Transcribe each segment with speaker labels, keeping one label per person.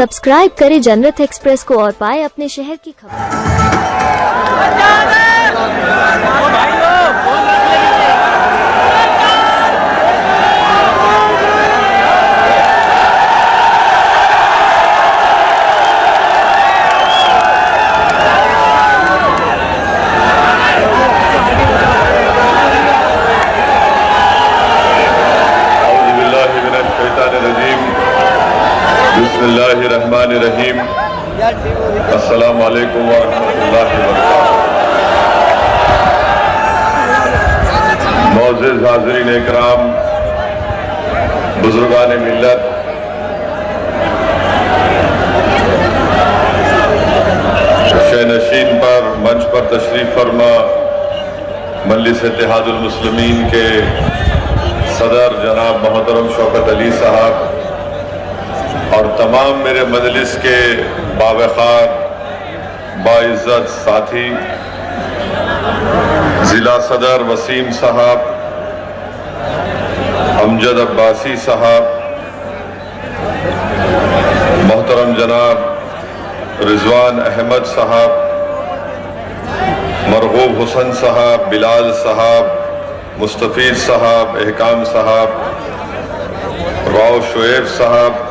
Speaker 1: Subscribe करें जनरत express को और पाए अपने शहर की खबर।
Speaker 2: बिस्मिल्लाहिर्रहमानिर्रहीम। अस्सलामु अलैकुम व रहमतुल्लाहि व बरकातुहू। मोअज़्ज़िज़ हाज़रीन इकराम, बुज़ुर्गान मिल्लत, शहनशीन पर मंच पर तशरीफ़ फरमा मजलिस इत्तेहादुल मुस्लिमीन के सदर जनाब मोहतरम शौकत अली साहब और तमाम मेरे मजलिस के बावक़ार बाइज़्ज़त साथी, ज़िला सदर वसीम साहब, अमजद अब्बासी साहब, मोहतरम जनाब रिजवान अहमद साहब, मरगूब हुसन साहब, बिलाल साहब, मुस्तफ़ीज़ साहब, एहकाम साहब, राव शुएब साहब,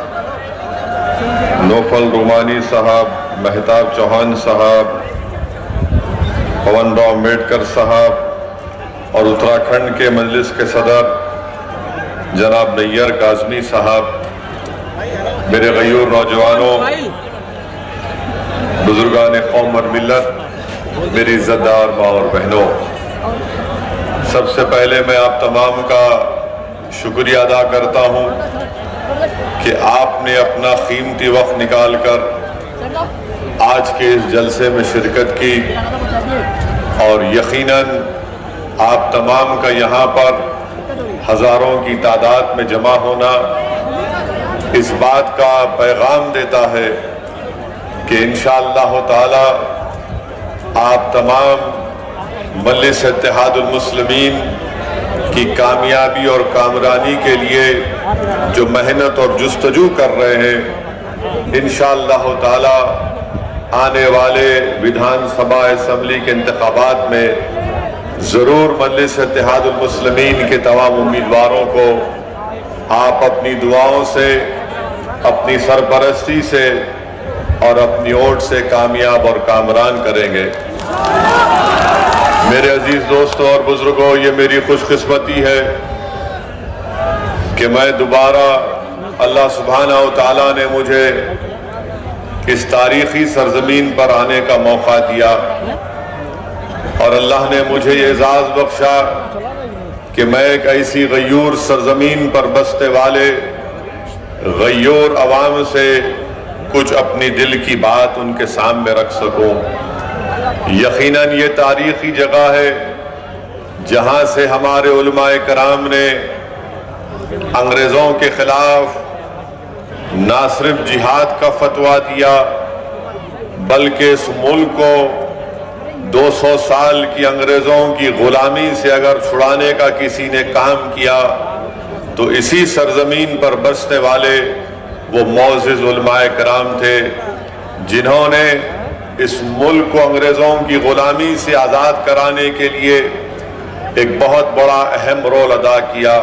Speaker 2: नौफल रुमानी साहब, मेहताब चौहान साहब, पवन राव अम्बेडकर साहब और उत्तराखंड के मजलिस के सदर जनाब नैयर काज़मी साहब, मेरे गयूर नौजवानों, बुजुर्गान कौम और मिल्लत, मेरी इज़्ज़तदार माँ और बहनों, सबसे पहले मैं आप तमाम का शुक्रिया अदा करता हूँ कि आपने अपना कीमती वक्त निकाल कर आज के इस जलसे में शिरकत की और यकीनन आप तमाम का यहाँ पर हज़ारों की तादाद में जमा होना इस बात का पैगाम देता है कि इंशाअल्लाह ताला आप तमाम मजलिस इत्तेहादुल मुस्लिमीन की कामयाबी और कामरानी के लिए जो मेहनत और जुस्तजू कर रहे हैं, इंशाअल्लाह ताला आने वाले विधानसभा असम्बली के इंतखाबात में ज़रूर मजलिस इत्तेहादुल मुस्लिमीन के तमाम उम्मीदवारों को आप अपनी दुआओं से, अपनी सरपरस्ती से और अपनी ओट से कामयाब और कामरान करेंगे। मेरे अजीज दोस्तों और बुजुर्गों, ये मेरी खुशकिस्मती है कि मैं दोबारा अल्लाह सुब्हानहू व तआला ने मुझे इस तारीखी सरजमीन पर आने का मौका दिया और अल्लाह ने मुझे ये एजाज़ बख्शा कि मैं एक ऐसी गयूर सरजमीन पर बसने वाले गयूर अवाम से कुछ अपनी दिल की बात उनके सामने रख सकूं। यकीनन ये तारीखी जगह है जहां से हमारे उलमाए कराम ने अंग्रेजों के खिलाफ ना सिर्फ जिहाद का फतवा दिया बल्कि इस मुल्क को 200 साल की अंग्रेजों की गुलामी से अगर छुड़ाने का किसी ने काम किया तो इसी सरजमीन पर बसने वाले वो मोअज़्ज़िज़ उलमाए कराम थे जिन्होंने इस मुल्क को अंग्रेजों की गुलामी से आज़ाद कराने के लिए एक बहुत बड़ा अहम रोल अदा किया।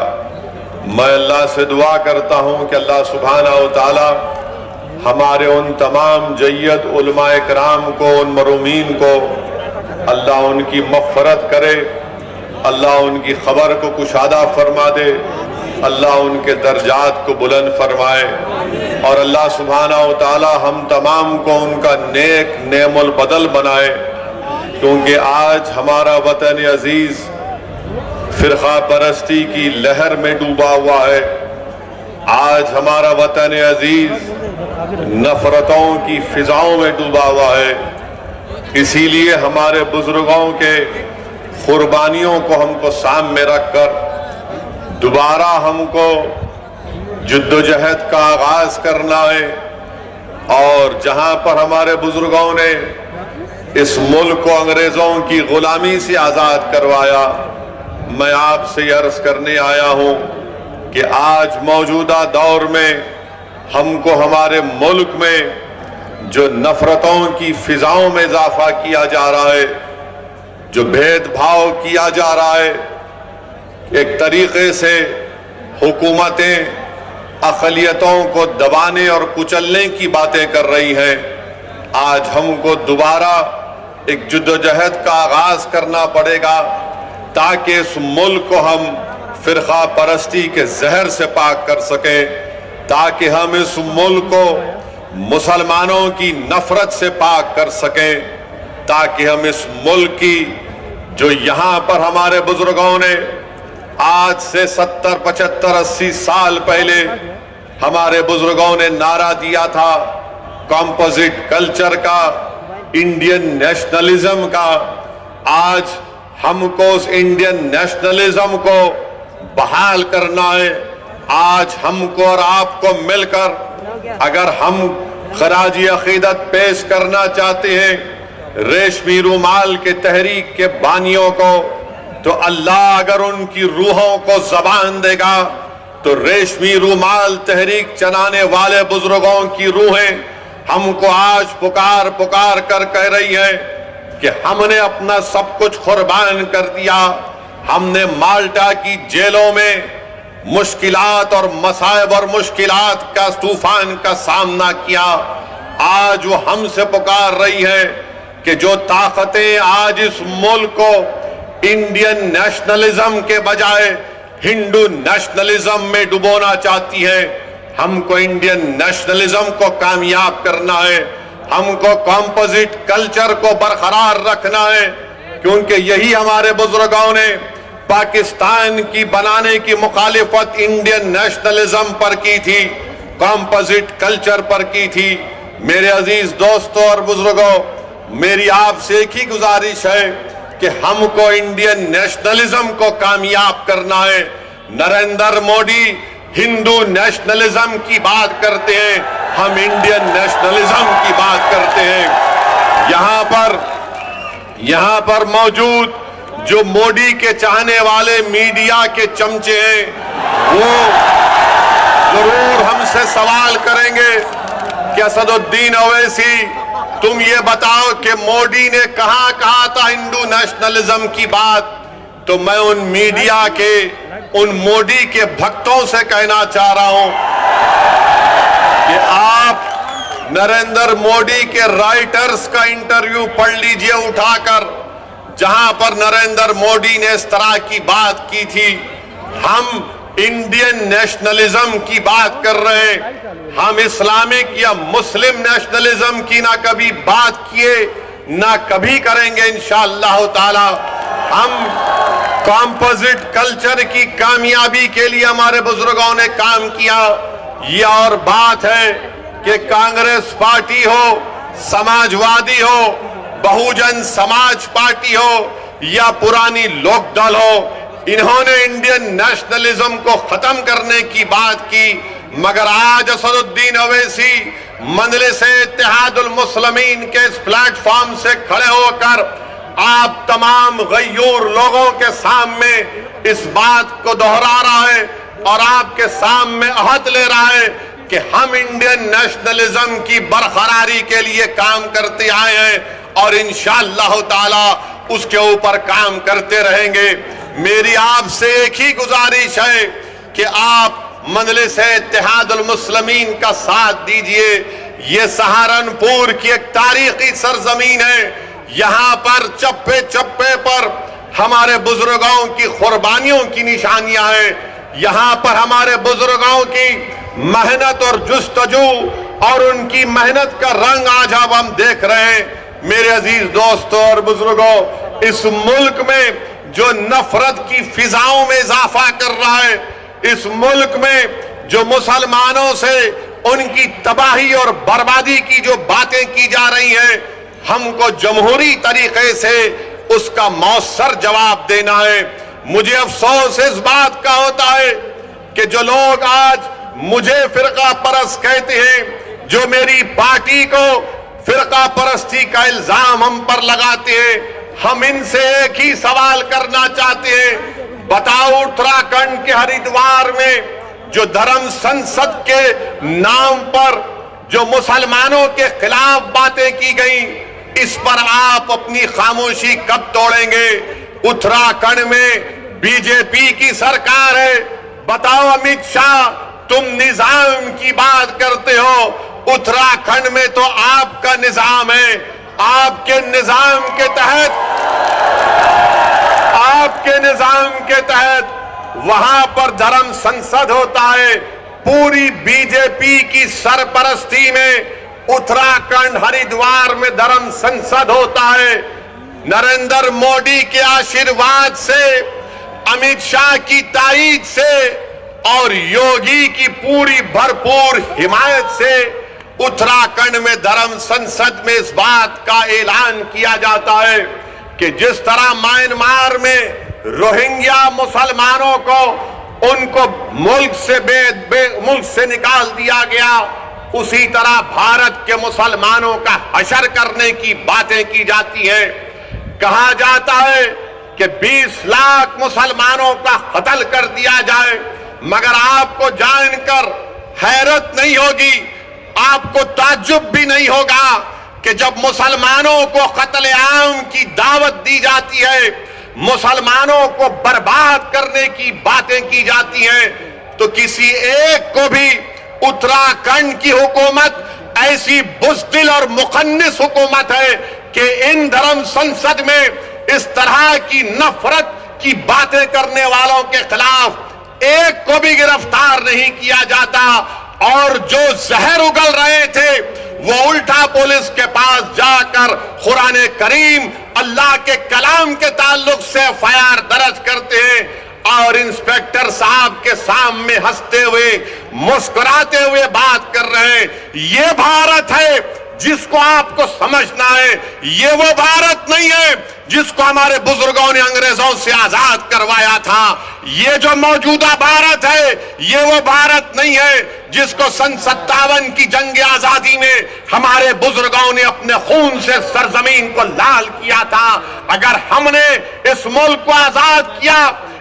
Speaker 2: मैं अल्लाह से दुआ करता हूँ कि अल्लाह सुब्हानहू व तआला हमारे उन तमाम जय्यद उलमाए कराम को, उन मरूमीन को अल्लाह उनकी मग़फ़िरत करे, अल्लाह उनकी खबर को कुशादा फरमा दे, अल्लाह उनके दर्जात को बुलंद फरमाए और अल्लाह सुब्हानहू व तआला हम तमाम को उनका नेक नेमुल बदल बनाए, क्योंकि आज हमारा वतन अजीज फिरका परस्ती की लहर में डूबा हुआ है। आज हमारा वतन अजीज नफरतों की फिजाओं में डूबा हुआ है। इसीलिए हमारे बुजुर्गों के कुर्बानियों को हमको सामने रखकर दोबारा हमको जद्दोजहद का आगाज करना है और जहां पर हमारे बुजुर्गों ने इस मुल्क को अंग्रेजों की गुलामी से आजाद करवाया, मैं आपसे अर्ज करने आया हूं कि आज मौजूदा दौर में हमको हमारे मुल्क में जो नफरतों की फिजाओं में इजाफा किया जा रहा है, जो भेदभाव किया जा रहा है, एक तरीके से हुकूमतें अक़लियतों को दबाने और कुचलने की बातें कर रही हैं। आज हमको दोबारा एक जद्दोजहद का आगाज करना पड़ेगा ताकि इस मुल्क को हम फिरका परस्ती के जहर से पाक कर सकें, ताकि हम इस मुल्क को मुसलमानों की नफरत से पाक कर सकें, ताकि हम इस मुल्क की, जो यहां पर हमारे बुजुर्गों ने आज से 70, 75, 80 साल पहले हमारे बुजुर्गों ने नारा दिया था कॉम्पोजिट कल्चर का, इंडियन नेशनलिज्म का, आज हमको उस इंडियन नेशनलिज्म को बहाल करना है। आज हमको और आपको मिलकर अगर हम खराजी अकीदत पेश करना चाहते हैं रेशमी रूमाल के तहरीक के बानियों को, तो अल्लाह अगर उनकी रूहों को जबान देगा तो रेशमी रूमाल तहरीक चलाने वाले बुजुर्गों की रूहें हमको आज पुकार पुकार कर कह रही है कि हमने अपना सब कुछ कुर्बान कर दिया। हमने माल्टा की जेलों में मुश्किलात और मसाइब और मुश्किलात का तूफान का सामना किया। आज वो हमसे पुकार रही है कि जो ताकतें आज इस मुल्क को इंडियन नेशनलिज्म के बजाय हिंदू नेशनलिज्म में डुबोना चाहती है, हमको इंडियन नेशनलिज्म को कामयाब करना है, हमको कॉम्पोजिट कल्चर को बरकरार रखना है, क्योंकि यही हमारे बुजुर्गों ने पाकिस्तान की बनाने की मुखालिफत इंडियन नेशनलिज्म पर की थी, कॉम्पोजिट कल्चर पर की थी। मेरे अजीज दोस्तों और बुजुर्गों, मेरी आपसे एक ही गुजारिश है कि हमको इंडियन नेशनलिज्म को कामयाब करना है। नरेंद्र मोदी हिंदू नेशनलिज्म की बात करते हैं, हम इंडियन नेशनलिज्म की बात करते हैं। यहां पर मौजूद जो मोदी के चाहने वाले मीडिया के चमचे हैं, वो जरूर हमसे सवाल करेंगे कि असदुद्दीन ओवैसी, तुम ये बताओ कि मोदी ने कहां कहा था हिंदू नेशनलिज्म की बात। तो मैं उन मीडिया के, उन मोदी के भक्तों से कहना चाह रहा हूं कि आप नरेंद्र मोदी के राइटर्स का इंटरव्यू पढ़ लीजिए उठाकर, जहां पर नरेंद्र मोदी ने इस तरह की बात की थी। हम इंडियन नेशनलिज्म की बात कर रहे हैं, हम इस्लामिक या मुस्लिम नेशनलिज्म की ना कभी बात किए ना कभी करेंगे इंशाअल्लाह ताला। हम कॉम्पोजिट कल्चर की कामयाबी के लिए हमारे बुजुर्गों ने काम किया। यह और बात है कि कांग्रेस पार्टी हो, समाजवादी हो, बहुजन समाज पार्टी हो या पुरानी लोकदल हो, इन्होंने इंडियन नेशनलिज्म को खत्म करने की बात की। मगर आज असदुद्दीन ओवैसी मजलिस-ए-इत्तेहादुल मुस्लिमीन के इस प्लेटफॉर्म से खड़े होकर आप तमाम गयूर लोगों के सामने इस बात को दोहरा रहा है और आपके सामने अहद ले रहा है कि हम इंडियन नेशनलिज्म की बरकरारी के लिए काम करते आए हैं और इंशाअल्लाह ताला उसके ऊपर काम करते रहेंगे। मेरी आपसे एक ही गुजारिश है कि आप मजलिस-ए-इत्तेहादुल मुस्लिमीन का साथ दीजिए। ये सहारनपुर की एक तारीखी सरजमीन है, यहां पर चप्पे चप्पे पर हमारे बुजुर्गों की कुर्बानियों की निशानियां हैं। यहां पर हमारे बुजुर्गों की मेहनत और जुस्तजू और उनकी मेहनत का रंग आज अब हम देख रहे हैं। मेरे अजीज दोस्तों और बुजुर्गों, इस मुल्क में जो नफरत की फिजाओं में इजाफा कर रहा है, इस मुल्क में जो मुसलमानों से उनकी तबाही और बर्बादी की जो बातें की जा रही हैं, हमको जमहूरी तरीके से उसका मौसर जवाब देना है। मुझे अफसोस इस बात का होता है कि जो लोग आज मुझे फिरका परस्त कहते हैं, जो मेरी पार्टी को फिरका परस्ती का इल्जाम हम पर लगाते हैं, हम इनसे एक ही सवाल करना चाहते हैं। बताओ, उत्तराखंड के हरिद्वार में जो धर्म संसद के नाम पर जो मुसलमानों के खिलाफ बातें की गई, इस पर आप अपनी खामोशी कब तोड़ेंगे? उत्तराखंड में बीजेपी की सरकार है। बताओ अमित शाह, तुम निजाम की बात करते हो, उत्तराखंड में तो आपका निजाम है। आपके निजाम के तहत वहां पर धर्म संसद होता है। पूरी बीजेपी की सरपरस्ती में उत्तराखंड हरिद्वार में धर्म संसद होता है। नरेंद्र मोदी के आशीर्वाद से, अमित शाह की ताईद से और योगी की पूरी भरपूर हिमायत से उत्तराखंड में धर्म संसद में इस बात का ऐलान किया जाता है कि जिस तरह म्यांमार में रोहिंग्या मुसलमानों को उनको मुल्क से निकाल दिया गया, उसी तरह भारत के मुसलमानों का हशर करने की बातें की जाती है। कहा जाता है कि 20 लाख मुसलमानों का कत्ल कर दिया जाए, मगर आपको जानकर हैरत नहीं होगी, आपको ताज्जुब भी नहीं होगा कि जब मुसलमानों को कत्लेआम की दावत दी जाती है, मुसलमानों को बर्बाद करने की बातें की जाती हैं, तो किसी एक को भी उत्तराखंड की हुकूमत ऐसी बुज़दिल और मुखन्निस हुकूमत है कि इन धर्म संसद में इस तरह की नफरत की बातें करने वालों के खिलाफ एक को भी गिरफ्तार नहीं किया जाता। और जो जहर उगल रहे थे वो उल्टा पुलिस के पास जाकर कुरान करीम अल्लाह के कलाम के ताल्लुक से एफआईआर दर्ज करते हैं और इंस्पेक्टर साहब के सामने हंसते हुए मुस्कुराते हुए बात कर रहे हैं। ये भारत है जिसको आपको समझना है। ये वो भारत नहीं है जिसको हमारे बुजुर्गों ने अंग्रेजों से आजाद करवाया था। ये जो मौजूदा भारत है, ये वो भारत नहीं है जिसको सन 57 की जंग आजादी में हमारे बुजुर्गों ने अपने खून से सरजमीन को लाल किया था। अगर हमने इस मुल्क को आजाद किया,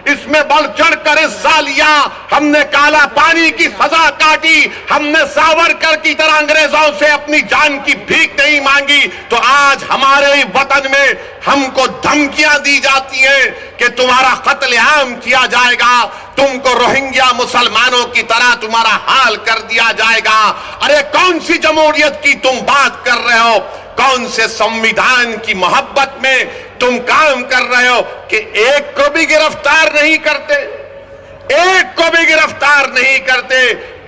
Speaker 2: इसमें बढ़ चढ़कर हिस्सा लिया, हमने काला पानी की सजा काटी, हमने सावरकर की तरह अंग्रेजों से अपनी जान की भीख नहीं मांगी, तो आज हमारे वतन में हमको धमकियां दी जाती हैं कि तुम्हारा कत्लेआम किया जाएगा, तुमको रोहिंग्या मुसलमानों की तरह तुम्हारा हाल कर दिया जाएगा। अरे कौन सी जमहूरियत की तुम बात कर रहे हो? कौन से संविधान की मोहब्बत में तुम काम कर रहे हो कि एक को भी गिरफ्तार नहीं करते? एक को भी गिरफ्तार नहीं करते।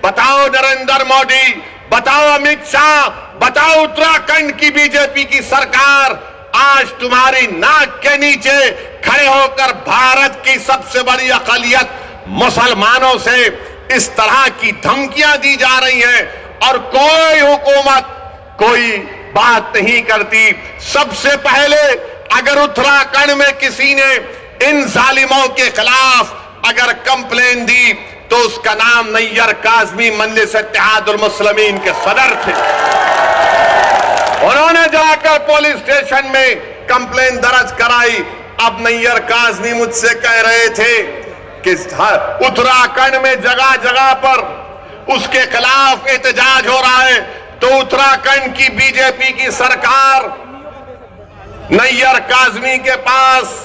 Speaker 2: बताओ नरेंद्र मोदी, बताओ अमित शाह, बताओ उत्तराखंड की बीजेपी की सरकार, आज तुम्हारी नाक के नीचे खड़े होकर भारत की सबसे बड़ी अक़लियत मुसलमानों से इस तरह की धमकियां दी जा रही हैं और कोई हुकूमत कोई बात नहीं करती। सबसे पहले अगर उत्तराखंड में किसी ने इन जालिमों के खिलाफ अगर कंप्लेन दी तो उसका नाम नैयर काज़मी मजलिस इत्तेहादुल मुस्लिमीन के सदर थे। उन्होंने जाकर पुलिस स्टेशन में कंप्लेन दर्ज कराई। अब नैयर काज़मी मुझसे कह रहे थे कि उत्तराखंड में जगह जगह पर उसके खिलाफ एहतजाज हो रहा है, तो उत्तराखंड की बीजेपी की सरकार नैयर काज़मी के पास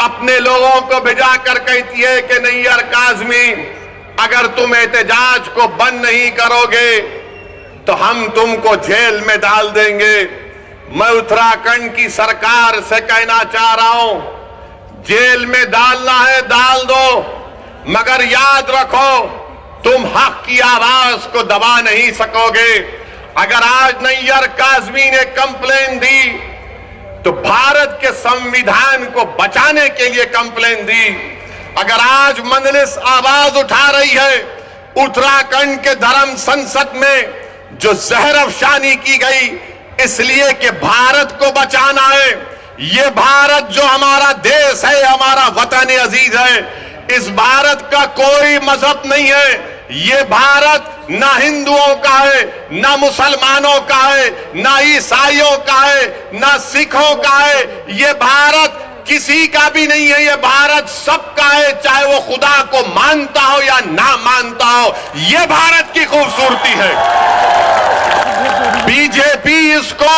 Speaker 2: अपने लोगों को भिजा कर कहती है कि नैयर काज़मी, अगर तुम एहतजाज को बंद नहीं करोगे तो हम तुमको जेल में डाल देंगे। मैं उत्तराखंड की सरकार से कहना चाह रहा हूं, जेल में डालना है डाल दो, मगर याद रखो तुम हक की आवाज को दबा नहीं सकोगे। अगर आज नैयर काज़मी ने कंप्लेन दी तो भारत के संविधान को बचाने के लिए कंप्लेन दी। अगर आज मजलिस आवाज उठा रही है उत्तराखंड के धर्म संसद में जो जहर अफशानी की गई इसलिए कि भारत को बचाना है, ये भारत जो हमारा देश है, हमारा वतन अजीज है, इस भारत का कोई मजहब नहीं है। ये भारत ना हिंदुओं का है, ना मुसलमानों का है, ना ईसाइयों का है, ना सिखों का है। ये भारत
Speaker 3: किसी का भी नहीं है, ये भारत सबका है, चाहे वो खुदा को मानता हो या ना मानता हो। ये भारत की खूबसूरती है। बीजेपी इसको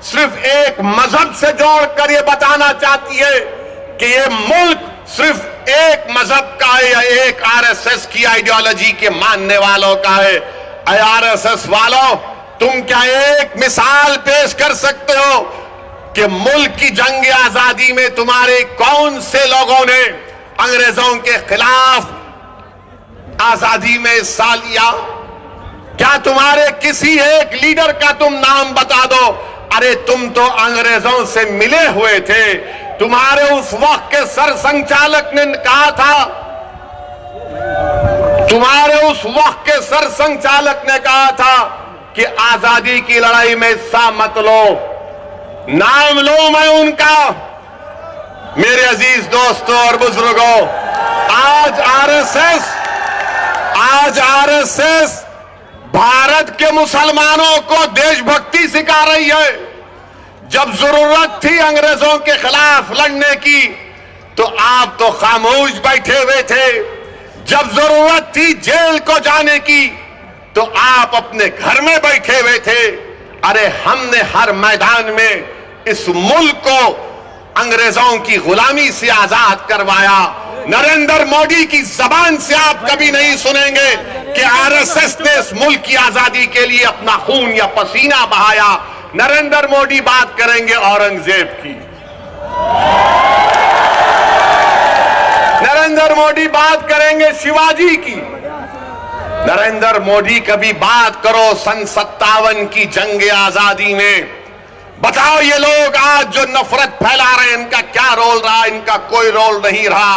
Speaker 3: सिर्फ एक मजहब से जोड़कर ये बताना चाहती है कि ये मुल्क सिर्फ एक मजहब का है या एक आरएसएस की आइडियोलॉजी के मानने वालों का है। आरएसएस वालों, तुम क्या एक मिसाल पेश कर सकते हो कि मुल्क की जंग आजादी में तुम्हारे कौन से लोगों ने अंग्रेजों के खिलाफ आजादी में हिस्सा लिया? क्या तुम्हारे किसी एक लीडर का तुम नाम बता दो। अरे तुम तो अंग्रेजों से मिले हुए थे। तुम्हारे उस वक्त के सरसंघचालक ने कहा था, तुम्हारे उस वक्त के सरसंघचालक ने कहा था कि आजादी की लड़ाई में हिस्सा मत लो। नाम लो मैं उनका। मेरे अजीज दोस्तों और बुजुर्गों, आज आरएसएस भारत के मुसलमानों को देशभक्ति सिखा रही है। जब जरूरत थी अंग्रेजों के खिलाफ लड़ने की तो आप तो खामोश बैठे हुए थे। जब जरूरत थी जेल को जाने की तो आप अपने घर में बैठे हुए थे। अरे हमने हर मैदान में इस मुल्क को अंग्रेजों की गुलामी से आजाद करवाया। नरेंद्र मोदी की जबान से आप कभी नहीं सुनेंगे कि आरएसएस ने इस मुल्क की आजादी के लिए अपना खून या पसीना बहाया। नरेंद्र मोदी बात करेंगे औरंगजेब की, नरेंद्र मोदी बात करेंगे शिवाजी की, नरेंद्र मोदी कभी बात करो सन 57 की जंग आजादी में। बताओ ये लोग आज जो नफरत फैला रहे हैं इनका क्या रोल रहा? इनका कोई रोल नहीं रहा।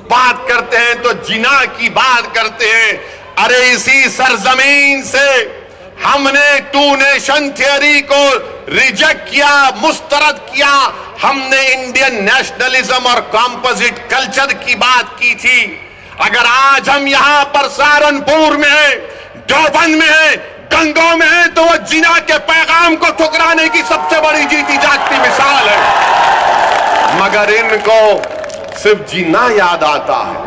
Speaker 3: बात करते हैं तो जिना की बात करते हैं। अरे इसी सरजमीन से हमने टू नेशन थियरी को रिजेक्ट किया, मुस्तरद किया। हमने इंडियन नेशनलिज्म और कॉम्पोजिट कल्चर की बात की थी। अगर आज हम यहां पर सहारनपुर में हैं, देवबंद में हैं, गंगों में हैं, तो वो जिना के पैगाम को ठुकराने की सबसे बड़ी जीती जागती मिसाल है। मगर इनको सिर्फ जिना याद आता है।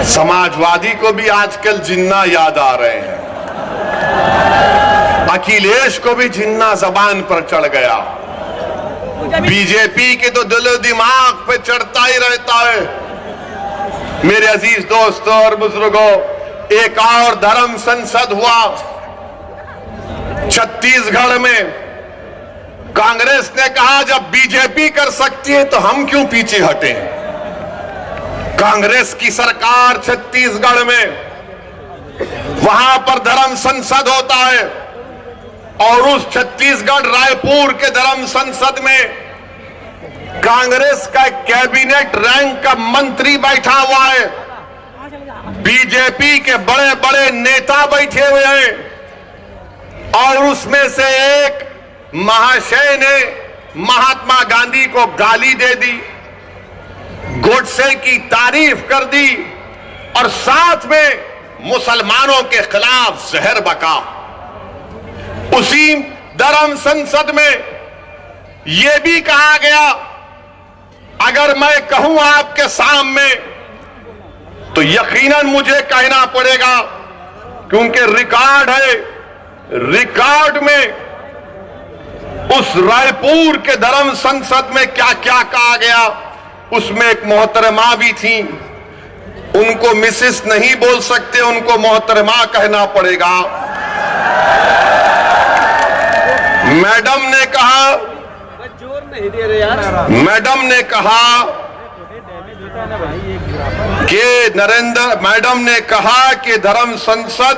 Speaker 3: समाजवादी को भी आजकल जिन्ना याद आ रहे हैं। अखिलेश को भी जिन्ना जबान पर चढ़ गया। बीजेपी के तो दिलो दिमाग पे चढ़ता ही रहता है। मेरे अजीज दोस्तों और बुजुर्गों, एक और धर्म संसद हुआ छत्तीसगढ़ में। कांग्रेस ने कहा जब बीजेपी कर सकती है तो हम क्यों पीछे हटे। कांग्रेस की सरकार छत्तीसगढ़ में, वहां पर धर्म संसद होता है और उस छत्तीसगढ़ रायपुर के धर्म संसद में कांग्रेस का कैबिनेट रैंक का मंत्री बैठा हुआ है। बीजेपी के बड़े बड़े नेता बैठे हुए हैं और उसमें से एक महाशय ने महात्मा गांधी को गाली दे दी, गोडसे की तारीफ कर दी और साथ में मुसलमानों के खिलाफ जहर बका। उसी धर्म संसद में यह भी कहा गया, अगर मैं कहूं आपके सामने तो यकीनन मुझे कहना पड़ेगा क्योंकि रिकॉर्ड है। रिकॉर्ड में उस रायपुर के धर्म संसद में क्या क्या कहा गया, उसमें एक मोहतरमा भी थी। उनको मिसेस नहीं बोल सकते, उनको मोहतरमा कहना पड़ेगा। मैडम ने कहा, मैडम ने कहा कि मैडम ने कहा कि धर्म संसद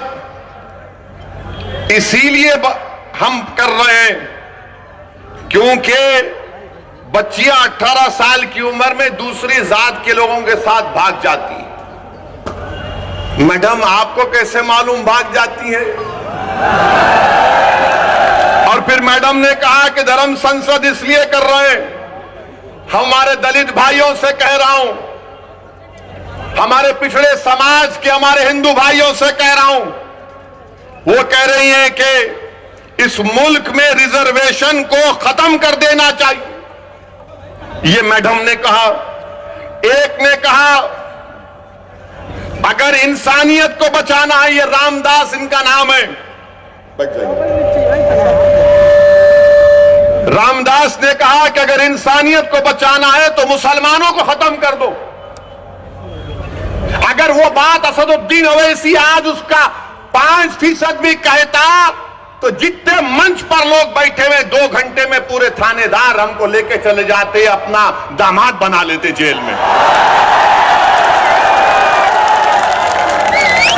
Speaker 3: इसीलिए हम कर रहे हैं क्योंकि बच्चियां 18 साल की उम्र में दूसरी जात के लोगों के साथ भाग जाती है। मैडम आपको कैसे मालूम भाग जाती है? और फिर मैडम ने कहा कि धर्म संसद इसलिए कर रहे हैं, हमारे दलित भाइयों से कह रहा हूं, हमारे पिछड़े समाज के हमारे हिंदू भाइयों से कह रहा हूं, वो कह रही हैं कि इस मुल्क में रिजर्वेशन को खत्म कर देना चाहिए। ये मैडम ने कहा, एक ने कहा अगर इंसानियत को बचाना है, ये रामदास इनका नाम है, बच जाइए। रामदास ने कहा कि अगर इंसानियत को बचाना है तो मुसलमानों को खत्म कर दो। अगर वो बात असदुद्दीन ओवैसी आज उसका 5% भी कहता तो जितने मंच पर लोग बैठे हुए 2 घंटे में पूरे थानेदार हमको लेके चले जाते, अपना दामाद बना लेते जेल में।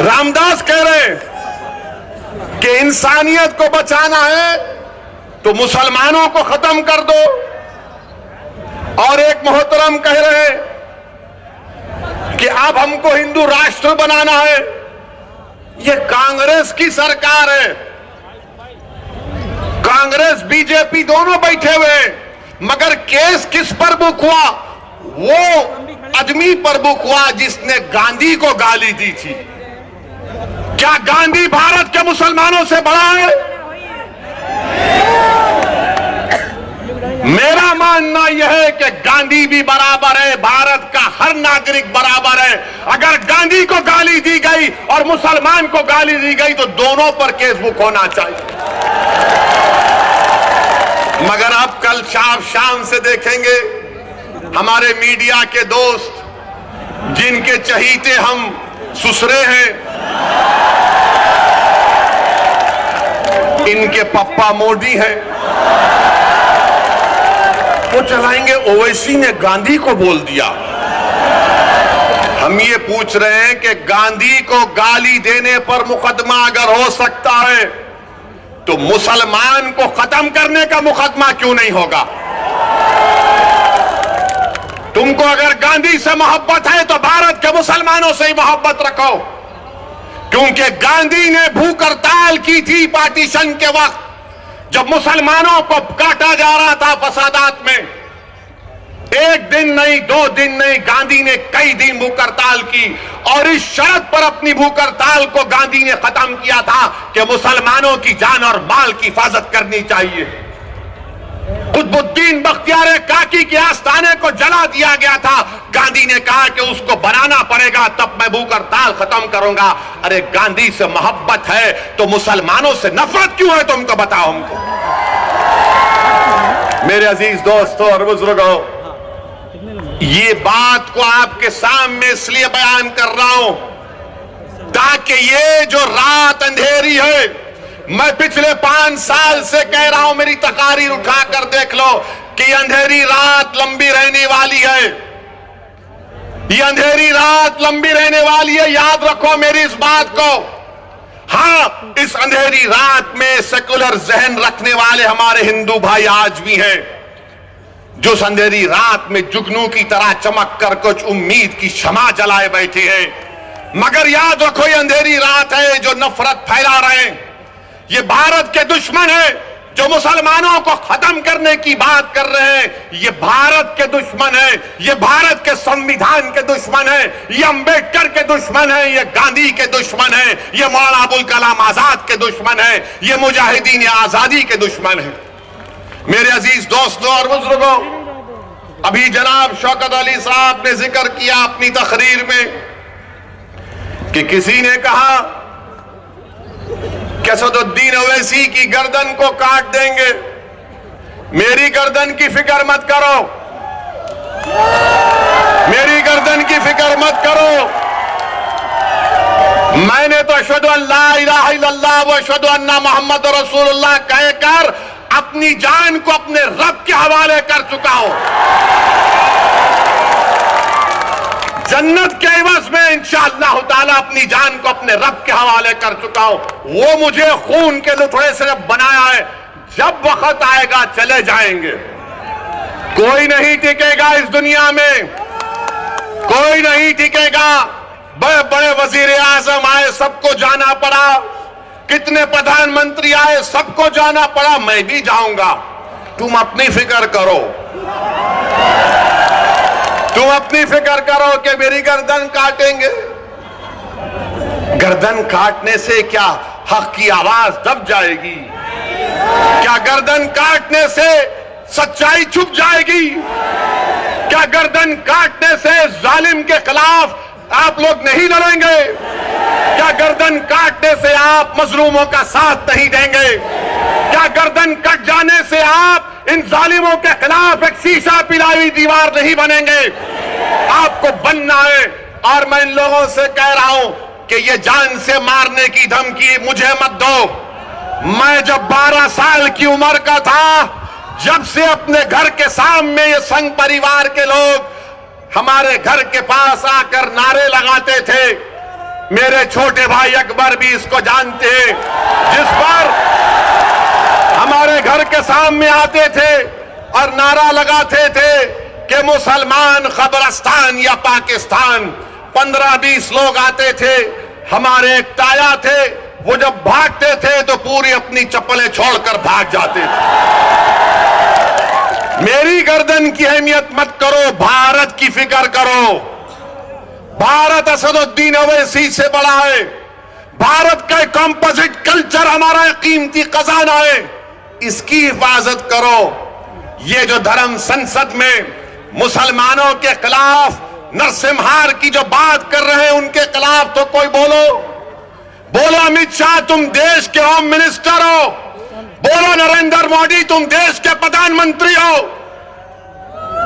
Speaker 3: रामदास कह रहे कि इंसानियत को बचाना है तो मुसलमानों को खत्म कर दो। और एक मोहतरम कह रहे कि अब हमको हिंदू राष्ट्र बनाना है। ये कांग्रेस की सरकार है, कांग्रेस बीजेपी दोनों बैठे हुए, मगर केस किस पर बुक हुआ? वो आदमी पर बुक हुआ जिसने गांधी को गाली दी थी। क्या गांधी भारत के मुसलमानों से बड़ा है? मेरा मानना यह है कि गांधी भी बराबर है, भारत का हर नागरिक बराबर है। अगर गांधी को गाली दी गई और मुसलमान को गाली दी गई तो दोनों पर केस बुक होना चाहिए। मगर अब कल शाम से देखेंगे हमारे मीडिया के दोस्त, जिनके चहीते हम ससुरे हैं, इनके पप्पा मोदी हैं, वो चलाएंगे ओवैसी ने गांधी को बोल दिया। हम ये पूछ रहे हैं कि गांधी को गाली देने पर मुकदमा अगर हो सकता है तो मुसलमान को खत्म करने का मुकदमा क्यों नहीं होगा? तुमको अगर गांधी से मोहब्बत है तो भारत के मुसलमानों से ही मोहब्बत रखो, क्योंकि गांधी ने भूख हड़ताल की थी पार्टीशन के वक्त, जब मुसलमानों को काटा जा रहा था फसादात में। 1 दिन नहीं, 2 दिन नहीं, गांधी ने कई दिन भूख हड़ताल की और इस शर्त पर अपनी भूख हड़ताल को गांधी ने खत्म किया था कि मुसलमानों की जान और माल की हिफाजत करनी चाहिए। कुतुबुद्दीन बख्तियार काकी के आस्थाने को जला दिया गया था, गांधी ने कहा कि उसको बनाना पड़ेगा तब मैं भूख हड़ताल खत्म करूंगा। अरे गांधी से मोहब्बत है तो मुसलमानों से नफरत क्यों है? तुमको बताओ हमको। मेरे अजीज दोस्तों और बुजुर्गों, ये बात को आपके सामने इसलिए बयान कर रहा हूं ताकि ये जो रात अंधेरी है, मैं पिछले 5 साल से कह रहा हूं, मेरी तकारीर उठाकर देख लो कि अंधेरी रात लंबी रहने वाली है। ये अंधेरी रात लंबी रहने वाली है, याद रखो मेरी इस बात को। हां, इस अंधेरी रात में सेकुलर जहन रखने वाले हमारे हिंदू भाई आज भी हैं, जो इस अंधेरी रात में जुगनू की तरह चमक कर कुछ उम्मीद की शमा जलाए बैठे हैं। मगर याद रखो, ये अंधेरी रात है जो नफरत फैला रहे हैं। ये भारत के दुश्मन है जो मुसलमानों को खत्म करने की बात कर रहे हैं। ये भारत के दुश्मन है, ये भारत के संविधान के दुश्मन है, ये अंबेडकर के दुश्मन है, ये गांधी के दुश्मन है, ये मौलाना अबुल कलाम आजाद के दुश्मन है, ये मुजाहिदीन आजादी के दुश्मन है। मेरे अजीज दोस्तों और बुजुर्गों, अभी जनाब शौकत अली साहब ने जिक्र किया अपनी तकरीर में कि किसी ने कहा कि असदुद्दीन ओवैसी की गर्दन को काट देंगे। मेरी गर्दन की फिक्र मत करो, मेरी गर्दन की फिक्र मत करो। मैंने तो अशहदु अल्ला इलाहा इल्लल्लाह व अशहदु अन्ना मुहम्मद रसूलुल्लाह कहकर अपनी जान को अपने रब के हवाले कर चुका हूं। जन्नत के एवज में इंशाअल्लाह ताला अपनी जान को अपने रब के हवाले कर चुका हूं। वो मुझे खून के लुथड़े से बनाया है, जब वक्त आएगा चले जाएंगे। कोई नहीं टिकेगा इस दुनिया में, कोई नहीं टिकेगा। बड़े बड़े वजीर आजम आए, सबको जाना पड़ा। कितने प्रधानमंत्री आए, सबको जाना पड़ा। मैं भी जाऊंगा। तुम अपनी फिक्र करो, तुम अपनी फिक्र करो कि मेरी गर्दन काटेंगे। गर्दन काटने से क्या हक की आवाज दब जाएगी? क्या गर्दन काटने से सच्चाई छुप जाएगी? क्या गर्दन काटने से जालिम के खिलाफ आप लोग नहीं लड़ेंगे? क्या गर्दन काटने से आप मजलूमों का साथ नहीं देंगे? क्या गर्दन कट जाने से आप इन जालिमों के खिलाफ एक शीशा पिलाई दीवार नहीं बनेंगे? आपको बनना है। और मैं इन लोगों से कह रहा हूं कि ये जान से मारने की धमकी मुझे मत दो। मैं जब 12 साल की उम्र का था, जब से अपने घर के सामने ये संघ परिवार के लोग हमारे घर के पास आकर नारे लगाते थे, मेरे छोटे भाई अकबर भी इसको जानते हैं, जिस पर हमारे घर के सामने आते थे और नारा लगाते थे कि मुसलमान कब्रिस्तान या पाकिस्तान। 15-20 लोग आते थे, हमारे एक ताया थे, वो जब भागते थे तो पूरी अपनी चप्पलें छोड़कर भाग जाते थे। मेरी गर्दन की अहमियत मत करो, भारत की फिक्र करो। भारत असदुद्दीन ओवैसी से बड़ा है। भारत का कंपोजिट कल्चर हमारा कीमती खजाना है, इसकी हिफाजत करो। ये जो धर्म संसद में मुसलमानों के खिलाफ नरसिम्हार की जो बात कर रहे हैं, उनके खिलाफ तो कोई बोलो अमित शाह तुम देश के होम मिनिस्टर हो, बोलो नरेंद्र मोदी तुम देश के प्रधानमंत्री हो।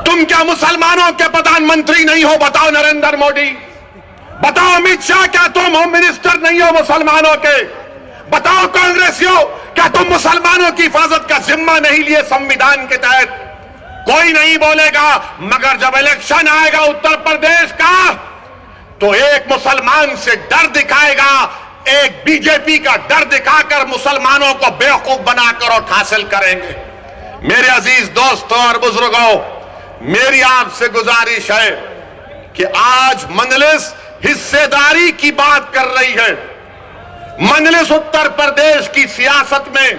Speaker 3: तुम क्या मुसलमानों के प्रधानमंत्री नहीं हो? बताओ नरेंद्र मोदी, बताओ अमित शाह, क्या तुम होम मिनिस्टर नहीं हो मुसलमानों के? बताओ कांग्रेसियों, क्या तुम मुसलमानों की हिफाजत का जिम्मा नहीं लिए संविधान के तहत? कोई नहीं बोलेगा। मगर जब इलेक्शन आएगा उत्तर प्रदेश का, तो एक मुसलमान से डर दिखाएगा, एक बीजेपी का डर दिखाकर मुसलमानों को बेवकूफ बनाकर और हासिल करेंगे। मेरे अजीज दोस्तों और बुजुर्गों, मेरी आपसे गुजारिश है कि आज मजलिस हिस्सेदारी की बात कर रही है। मजलिस उत्तर प्रदेश की सियासत में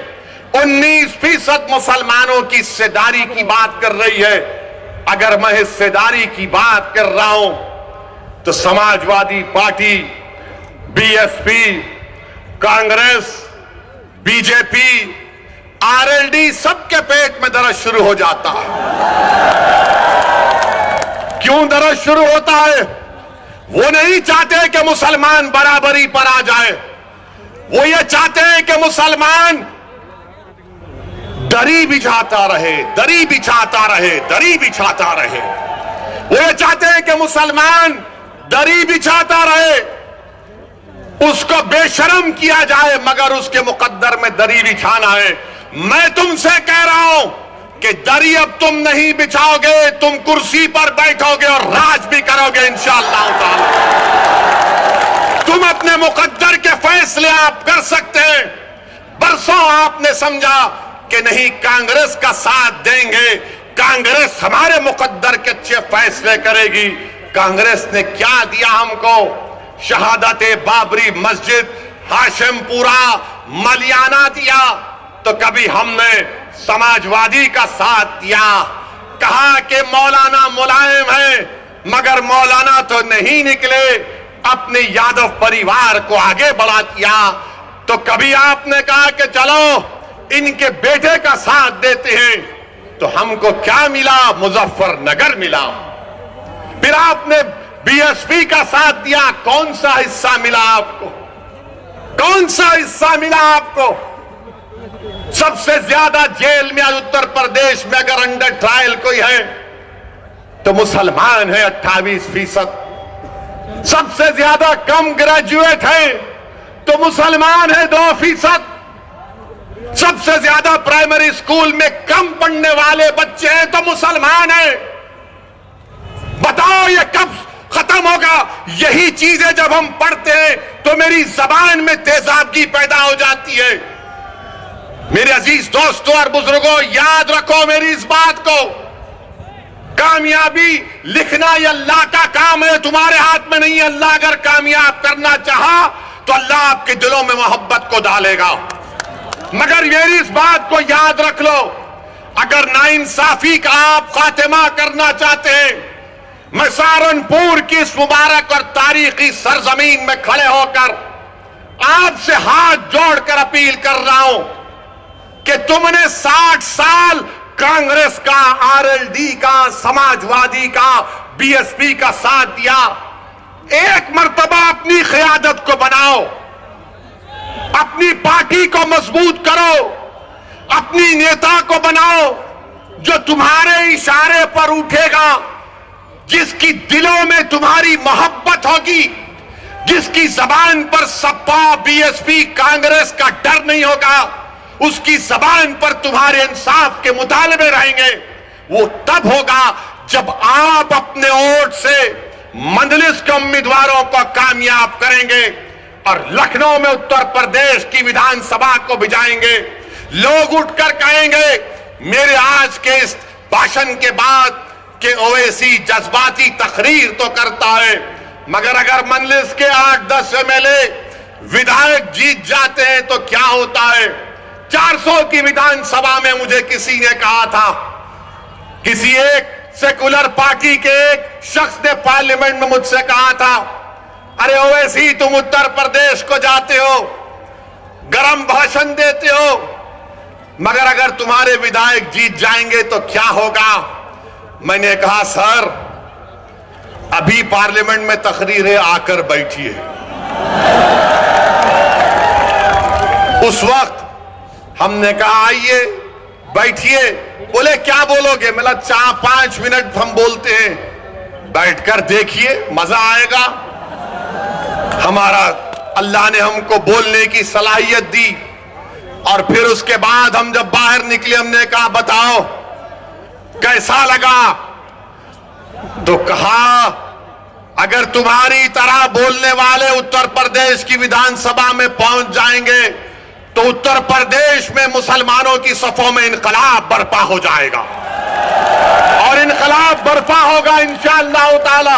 Speaker 3: 19% मुसलमानों की हिस्सेदारी की बात कर रही है। अगर मैं हिस्सेदारी की बात कर रहा हूं तो Samajwadi party, BSP, Congress, BJP, RLD, सबके पेट में दर्द शुरू हो जाता है। क्यों दर्द शुरू होता है? वो नहीं चाहते कि मुसलमान बराबरी पर आ जाए, वो ये चाहते हैं कि मुसलमान दरी बिछाता रहे, दरी बिछाता रहे, दरी बिछाता रहे। वो ये चाहते हैं कि मुसलमान दरी बिछाता रहे, उसको बेशर्म किया जाए, मगर उसके मुकद्दर में दरी बिछाना है। मैं तुमसे कह रहा हूं कि दरी अब तुम नहीं बिछाओगे, तुम कुर्सी पर बैठोगे और राज भी करोगे इंशाअल्लाह ताला। तुम अपने मुकद्दर के फैसले आप कर सकते हैं। बरसों आपने समझा कि नहीं कांग्रेस का साथ देंगे, कांग्रेस हमारे मुकद्दर के अच्छे फैसले करेगी। कांग्रेस ने क्या दिया हमको? शहादत बाबरी मस्जिद, हाशिमपुरा, मलियाना दिया। तो कभी हमने समाजवादी का साथ दिया? कहा कि मौलाना मुलायम है, मगर मौलाना तो नहीं निकले, अपने यादव परिवार को आगे बढ़ा दिया। तो कभी आपने कहा कि चलो इनके बेटे का साथ देते हैं, तो हमको क्या मिला? मुजफ्फरनगर मिला। फिर आपने बीएसपी का साथ दिया, कौन सा हिस्सा मिला आपको? कौन सा हिस्सा मिला आपको? सबसे ज्यादा जेल में आज उत्तर प्रदेश में अगर अंडर ट्रायल कोई है तो मुसलमान है 28%। सबसे ज्यादा कम ग्रेजुएट है तो मुसलमान है 2%। सबसे ज्यादा प्राइमरी स्कूल में कम पढ़ने वाले बच्चे हैं तो मुसलमान हैं। बताओ ये कब खत्म होगा? यही चीजें जब हम पढ़ते हैं तो मेरी जबान में तेजाबगी पैदा हो जाती है। मेरे अजीज दोस्तों और बुजुर्गों, याद रखो मेरी इस बात को, कामयाबी लिखना ये अल्लाह का काम है, तुम्हारे हाथ में नहीं है। अल्लाह अगर कामयाब करना चाहा तो अल्लाह आपके दिलों में मोहब्बत को डालेगा। मगर मेरी इस बात को याद रख लो, अगर नाइंसाफी का आप खात्मा करना चाहते हैं, मैं सहारनपुर की इस मुबारक और तारीखी सरजमीन में खड़े होकर आपसे हाथ जोड़कर अपील कर रहा हूं कि तुमने 60 साल कांग्रेस का, आरएलडी का, समाजवादी का, बीएसपी का साथ दिया। एक मर्तबा अपनी क़यादत को बनाओ, अपनी पार्टी को मजबूत करो, अपनी नेता को बनाओ जो तुम्हारे इशारे पर उठेगा, जिसकी दिलों में तुम्हारी मोहब्बत होगी, जिसकी जबान पर सपा, बीएसपी, कांग्रेस का डर नहीं होगा, उसकी जबान पर तुम्हारे इंसाफ के मुतालबे रहेंगे। वो तब होगा जब आप अपने वोट से मंजलिस के उम्मीदवारों को कामयाब करेंगे और लखनऊ में उत्तर प्रदेश की विधानसभा को भिजाएंगे। लोग उठकर कहेंगे मेरे आज के इस भाषण के बाद कि ओवैसी जज्बाती तकरीर तो करता है, मगर अगर मंजलिस के 8-10 एमएलए विधायक जीत जाते हैं तो क्या होता है। 400 की विधानसभा में मुझे किसी ने कहा था, किसी एक सेकुलर पार्टी के एक शख्स ने पार्लियामेंट में मुझसे कहा था, अरे ओवैसी तुम उत्तर प्रदेश को जाते हो, गरम भाषण देते हो, मगर अगर तुम्हारे विधायक जीत जाएंगे तो क्या होगा। मैंने कहा सर अभी पार्लियामेंट में तकरीर है, आकर बैठिए। उस वक्त हमने कहा आइए बैठिए। बोले क्या बोलोगे? मैं 4-5 मिनट हम बोलते हैं, बैठकर देखिए मजा आएगा। हमारा अल्लाह ने हमको बोलने की सलाहियत दी और फिर उसके बाद हम जब बाहर निकले हमने कहा बताओ कैसा लगा। तो कहा अगर तुम्हारी तरह बोलने वाले उत्तर प्रदेश की विधानसभा में पहुंच जाएंगे तो उत्तर प्रदेश में मुसलमानों की सफों में इनकलाब बर्पा हो जाएगा और इनकलाब बर्पा होगा इंशाअल्लाह ताला।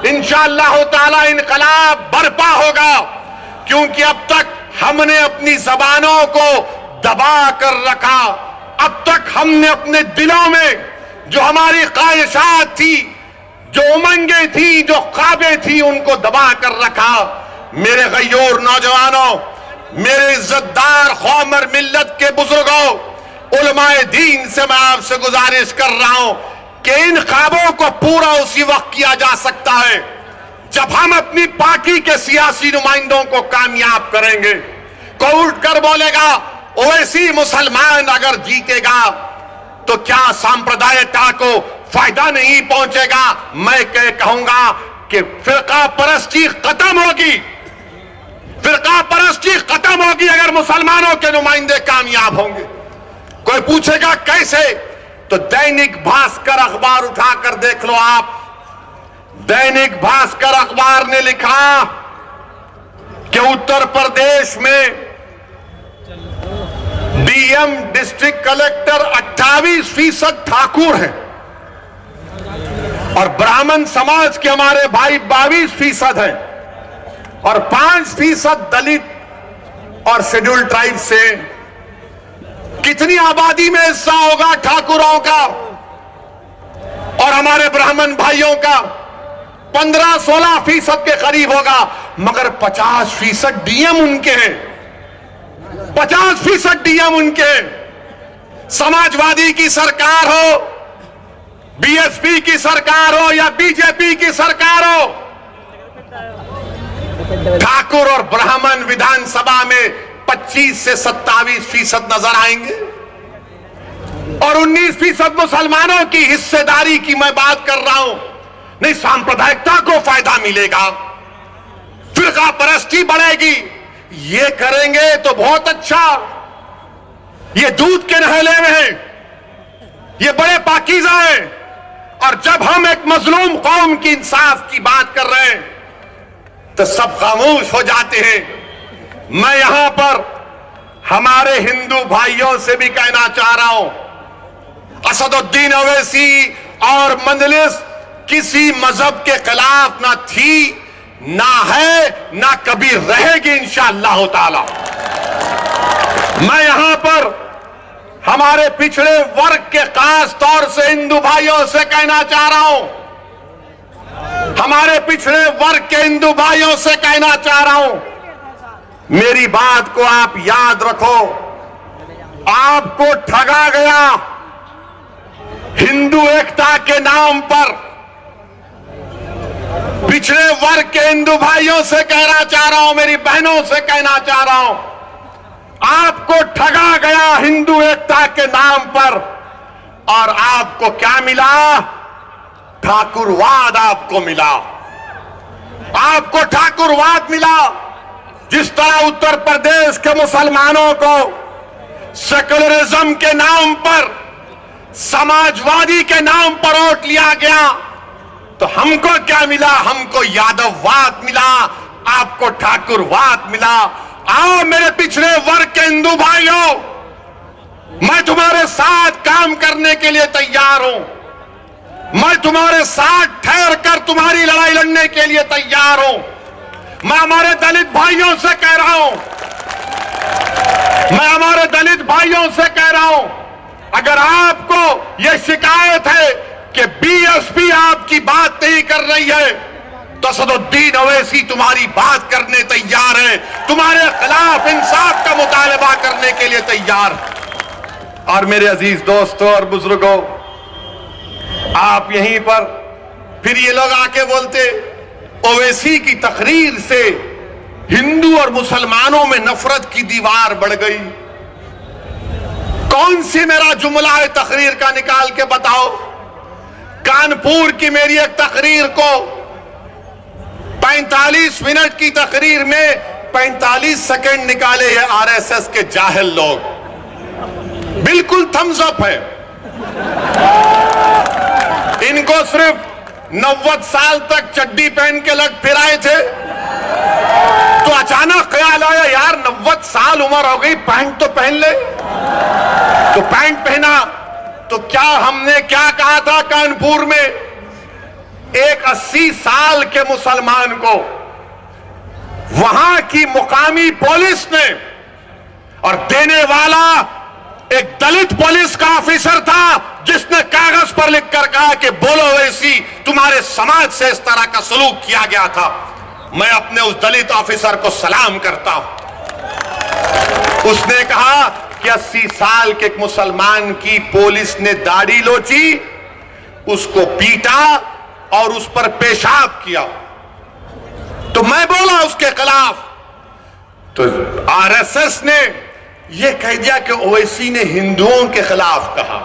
Speaker 3: इंशाअल्लाह ताला इनकलाब बर्पा होगा, क्योंकि अब तक हमने अपनी जबानों को दबा कर रखा। अब तक हमने अपने दिलों में जो हमारी ख्वाहिशात थी, जो उमंगें थी, जो ख्वाबें थी, उनको दबा कर रखा। मेरे गयूर नौजवानों, मेरे इज्जतदार कौमर मिल्लत के बुजुर्गों, उलमाए दीन से मैं आपसे गुजारिश कर रहा हूं कि इन ख्वाबों को पूरा उसी वक्त किया जा सकता है जब हम अपनी पार्टी के सियासी नुमाइंदों को कामयाब करेंगे। कोई उठकर बोलेगा ओवैसी मुसलमान अगर जीतेगा तो क्या सांप्रदायिकता को फायदा नहीं पहुंचेगा। मैं कहूंगा कि फिरका परस्ती खत्म होगी, फिरका परस्ती खत्म होगी अगर मुसलमानों के नुमाइंदे कामयाब होंगे। कोई पूछेगा कैसे, तो दैनिक भास्कर अखबार उठाकर देख लो आप। दैनिक भास्कर अखबार ने लिखा कि उत्तर प्रदेश में डीएम डिस्ट्रिक्ट कलेक्टर 28% ठाकुर हैं और ब्राह्मण समाज के हमारे भाई 22% हैं और 5% दलित और शेड्यूल्ड ट्राइब से। कितनी आबादी में हिस्सा होगा ठाकुरों का और हमारे ब्राह्मण भाइयों का? 15-16% के करीब होगा, मगर 50% डीएम उनके हैं, 50% डीएम उनके हैं। समाजवादी की सरकार हो, बीएसपी की सरकार हो या बीजेपी की सरकार हो, ठाकुर और ब्राह्मण विधानसभा में 25 से 27% नजर आएंगे और 19% मुसलमानों की हिस्सेदारी की मैं बात कर रहा हूं। नहीं, सांप्रदायिकता को फायदा मिलेगा, फिरका परस्ती बढ़ेगी। ये करेंगे तो बहुत अच्छा, ये दूध के नहले में है, ये बड़े पाकीज़ा हैं। और जब हम एक मजलूम कौम की इंसाफ की बात कर रहे हैं तो सब खामोश हो जाते हैं। मैं यहां पर हमारे हिंदू भाइयों से भी कहना चाह रहा हूं, असदुद्दीन ओवैसी और मंजलिस किसी मजहब के खिलाफ ना थी, ना है, ना कभी रहेगी इंशाअल्लाह ताला। मैं यहां पर हमारे पिछड़े वर्ग के खास तौर से हिंदू भाइयों से कहना चाह रहा हूं, हमारे पिछड़े वर्ग के हिंदू भाइयों से कहना चाह रहा हूं, मेरी बात को आप याद रखो। आपको ठगा गया, हिंदू एकता के नाम पर पिछड़े वर्ग के हिंदू भाइयों से कहना चाह रहा हूं, मेरी बहनों से कहना चाह रहा हूं, आपको ठगा गया हिंदू एकता के नाम पर और आपको क्या मिला? ठाकुरवाद आपको मिला। आपको ठाकुरवाद मिला। जिस तरह उत्तर प्रदेश के मुसलमानों को सेकुलरिज्म के नाम पर, समाजवादी के नाम पर वोट लिया गया, तो हमको क्या मिला? हमको यादववाद मिला, आपको ठाकुरवाद मिला। आओ मेरे पिछड़े वर्ग के हिंदू भाइयों, मैं तुम्हारे साथ काम करने के लिए तैयार हूं। मैं तुम्हारे साथ ठहर कर तुम्हारी लड़ाई लड़ने के लिए तैयार हूं। मैं हमारे दलित भाइयों से कह रहा हूं, मैं हमारे दलित भाइयों से कह रहा हूं, अगर आपको यह शिकायत है कि बीएसपी आपकी बात नहीं कर रही है, तो असदुद्दीन ओवैसी तुम्हारी बात करने तैयार है, तुम्हारे खिलाफ इंसाफ का मुतालबा करने के लिए तैयार है। और मेरे अजीज दोस्तों और बुजुर्गों, आप यहीं पर फिर ये लोग आके बोलते ओवैसी की तकरीर से हिंदू और मुसलमानों में नफरत की दीवार बढ़ गई। कौन सी मेरा जुमला है तकरीर का, निकाल के बताओ। कानपुर की मेरी एक तकरीर को 45 मिनट की तकरीर में 45 सेकंड निकाले हैं आरएसएस के जाहिल लोग। बिल्कुल थम्स अप है। इनको सिर्फ 90 साल तक चड्डी पहन के लग फिराए थे, तो अचानक ख्याल आया यार 90 साल उम्र हो गई, पैंट तो पहन ले। तो पैंट पहना, तो क्या हमने क्या कहा था कानपुर में? एक 80 साल के मुसलमान को वहां की मुकामी पुलिस ने, और देने वाला एक दलित पुलिस का ऑफिसर था, जिसने कागज पर लिखकर कहा कि बोलो वैसी तुम्हारे समाज से इस तरह का सलूक किया गया था। मैं अपने उस दलित ऑफिसर को सलाम करता हूं। उसने कहा कि 80 साल के एक मुसलमान की पुलिस ने दाढ़ी लोची, उसको पीटा और उस पर पेशाब किया, तो मैं बोला उसके खिलाफ। तो आरएसएस ने यह कह दिया कि ओवैसी ने हिंदुओं के खिलाफ कहा।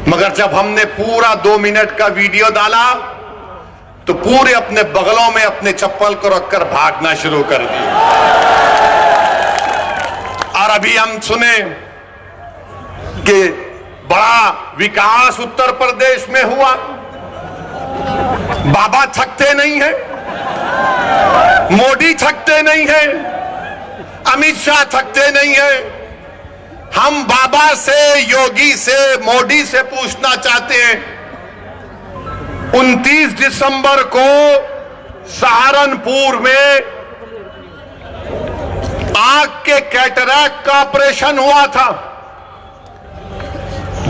Speaker 3: मगर जब हमने पूरा 2 मिनट का वीडियो डाला, तो पूरे अपने बगलों में अपने चप्पल को रखकर भागना शुरू कर दिया। और अभी हम सुने कि बड़ा विकास उत्तर प्रदेश में हुआ। बाबा थकते नहीं हैं, मोदी थकते नहीं हैं, अमित शाह थकते नहीं हैं। हम बाबा से, योगी से, मोदी से पूछना चाहते हैं, 29 दिसंबर को सहारनपुर में आंख के कैटरैक्ट का ऑपरेशन हुआ था,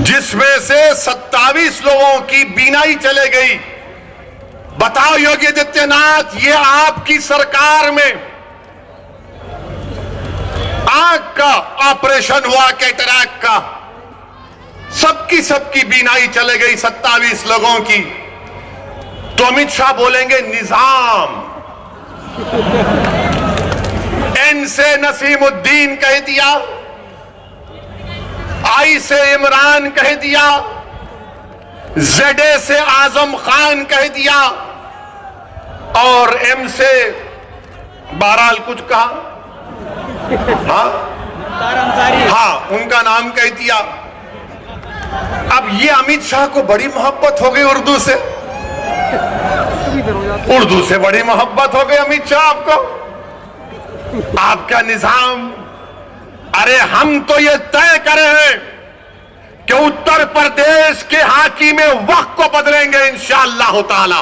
Speaker 3: जिसमें से 27 लोगों की बीनाई चले गई। बताओ योगी आदित्यनाथ, ये आपकी सरकार में आंख का ऑपरेशन हुआ, कैटरैक्ट का, सबकी बीनाई चले गई 27 लोगों की। तो अमित शाह बोलेंगे निजाम, एन से नसीमुद्दीन कह दिया, आई से इमरान कह दिया, जेडे से आजम खान कह दिया, और एम से बहरहाल कुछ कहा, हाँ उनका नाम कह दिया। अब ये अमित शाह को बड़ी मोहब्बत हो गई उर्दू से, उर्दू से बड़ी मोहब्बत हो गई अमित शाह आपको। आपका निजाम, अरे हम तो ये तय करे हैं कि उत्तर प्रदेश के हाकिम वक्त को बदलेंगे इंशाअल्लाह ताला।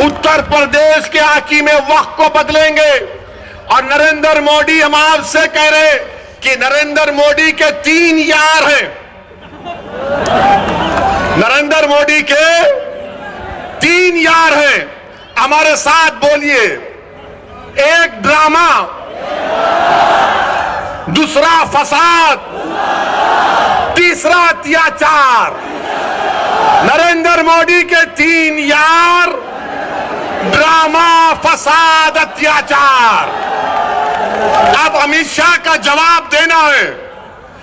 Speaker 3: उत्तर प्रदेश के हाकिम वक्त को बदलेंगे। और नरेंद्र मोदी, हम आपसे कह रहे कि नरेंद्र मोदी के 3 यार हैं। नरेंद्र मोदी के 3 यार हैं। हमारे साथ बोलिए, एक ड्रामा, दूसरा फसाद, तीसरा अत्याचार, नरेंद्र मोदी के 3 यार, ड्रामा, फसाद, अत्याचार। अब अमित शाह का जवाब देना है।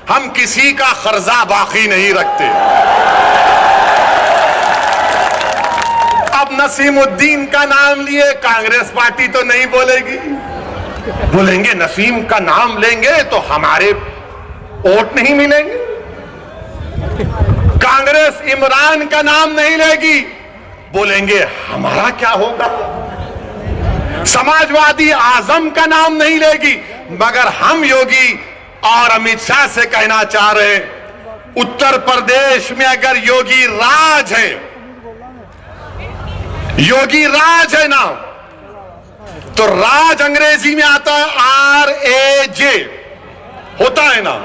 Speaker 3: हम किसी का कर्जा बाकी नहीं रखते। अब नसीमुद्दीन का नाम लिए कांग्रेस पार्टी तो नहीं बोलेगी, बोलेंगे नसीम का नाम लेंगे तो हमारे वोट नहीं मिलेंगे। कांग्रेस इमरान का नाम नहीं लेगी, बोलेंगे हमारा क्या होगा। समाजवादी आजम का नाम नहीं लेगी, मगर हम योगी और अमित शाह से कहना चाह रहे हैं, उत्तर प्रदेश में अगर योगी राज है, योगी राज है ना, तो राज अंग्रेजी में आता है RAJ, होता है ना,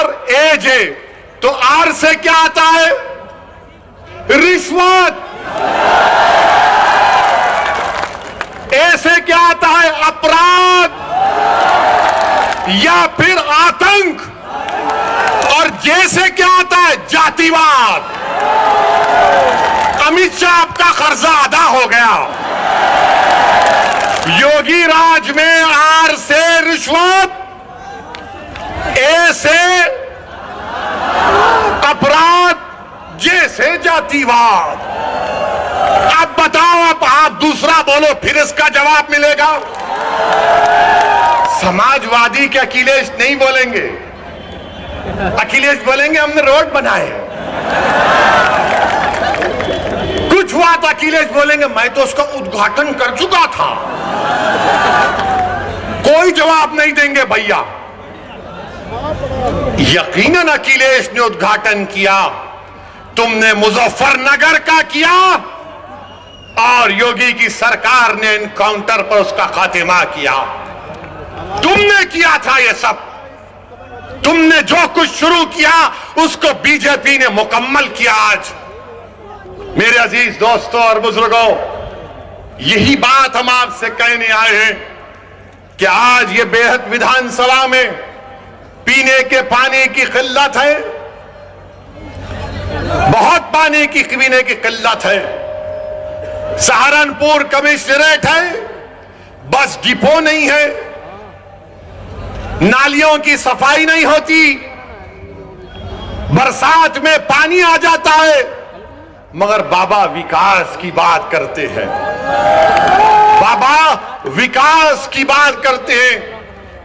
Speaker 3: RAJ। तो R से क्या आता है? रिश्वत। A से क्या आता है? अपराध या फिर आतंक। और J से क्या आता है? जातिवाद। अमित शाह आपका कर्जा अदा हो गया। योगी राज में R से रिश्वत, A से अपराध, J से जातिवाद। अब बताओ, अब आप दूसरा बोलो, फिर इसका जवाब मिलेगा। समाजवादी के अखिलेश नहीं बोलेंगे। अखिलेश बोलेंगे हमने रोड बनाए। कुछ हुआ तो अखिलेश बोलेंगे मैं तो उसका उद्घाटन कर चुका था। कोई जवाब नहीं देंगे भैया। यकीनन अखिलेश ने उद्घाटन किया, तुमने मुजफ्फरनगर का किया और योगी की सरकार ने एनकाउंटर पर उसका खात्मा किया। तुमने किया था ये सब। तुमने जो कुछ शुरू किया उसको बीजेपी ने मुकम्मल किया। आज मेरे अजीज दोस्तों और बुजुर्गों, यही बात हम आपसे कहने आए हैं कि आज ये बेहद विधानसभा में पीने के पानी की किल्लत है, बहुत पानी की पीने की किल्लत है। सहारनपुर कमिश्नरेट है, बस डिपो नहीं है, नालियों की सफाई नहीं होती, बरसात में पानी आ जाता है, मगर बाबा विकास की बात करते हैं। बाबा विकास की बात करते हैं।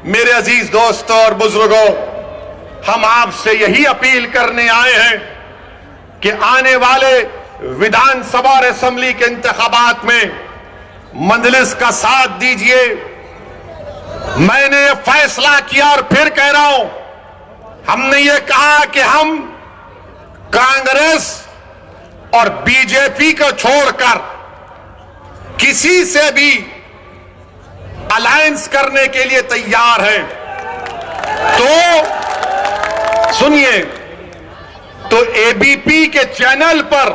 Speaker 3: मेरे अजीज दोस्तों और बुजुर्गों, हम आपसे यही अपील करने आए हैं कि आने वाले विधानसभा और असेंबली के इंतखाबात में मजलिस का साथ दीजिए। मैंने ये फैसला किया और फिर कह रहा हूं, हमने ये कहा कि हम कांग्रेस और बीजेपी को छोड़कर किसी से भी अलायंस करने के लिए तैयार है। तो सुनिए, तो एबीपी के चैनल पर